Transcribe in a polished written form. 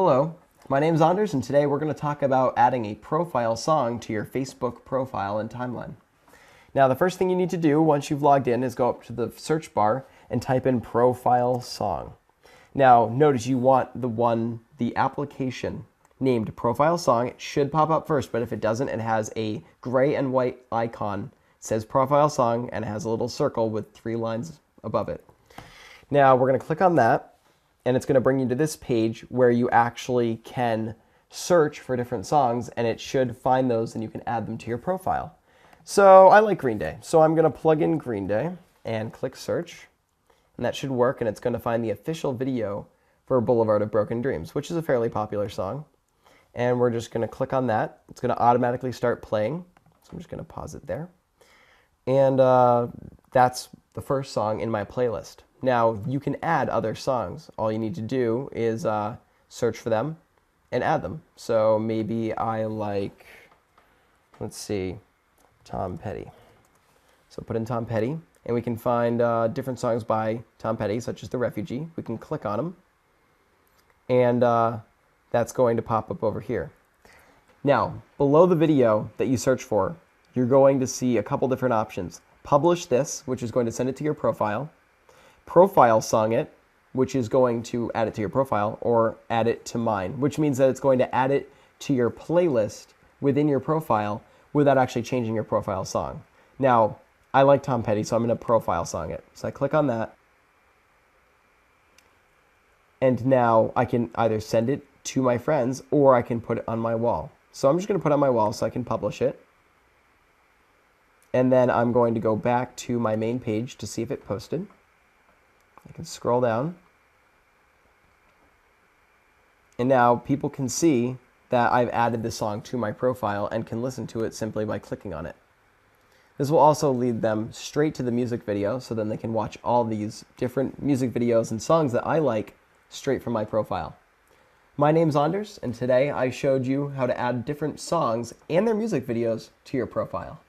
Hello, my name's Anders, and today we're going to talk about adding a profile song to your Facebook profile and timeline. Now, the first thing you need to do once you've logged in is go up to the search bar and type in profile song. Now, notice you want the application named profile song. It should pop up first, but if it doesn't, it has a gray and white icon. It says profile song, and it has a little circle with 3 lines above it. Now, we're going to click on that. And it's going to bring you to this page where you actually can search for different songs, and it should find those and you can add them to your profile. So I like Green Day, so I'm going to plug in Green Day and click search, and that should work, and it's going to find the official video for Boulevard of Broken Dreams, which is a fairly popular song. And we're just going to click on that. It's going to automatically start playing, so I'm just going to pause it there. And that's the first song in my playlist. Now, you can add other songs. All you need to do is search for them and add them. So maybe I like, let's see, Tom Petty. So put in Tom Petty, and we can find different songs by Tom Petty, such as The Refugee. We can click on them, and that's going to pop up over here. Now, below the video that you search for, you're going to see a couple different options. Publish this, which is going to send it to your profile. Profile song it, which is going to add it to your profile, or add it to mine, which means that it's going to add it to your playlist within your profile without actually changing your profile song. Now, I like Tom Petty, so I'm going to profile song it. So I click on that, and now I can either send it to my friends or I can put it on my wall. So I'm just going to put it on my wall so I can publish it. And then I'm going to go back to my main page to see if it posted. I can scroll down. And now people can see that I've added this song to my profile and can listen to it simply by clicking on it. This will also lead them straight to the music video, so then they can watch all these different music videos and songs that I like straight from my profile. My name's Anders, and today I showed you how to add different songs and their music videos to your profile.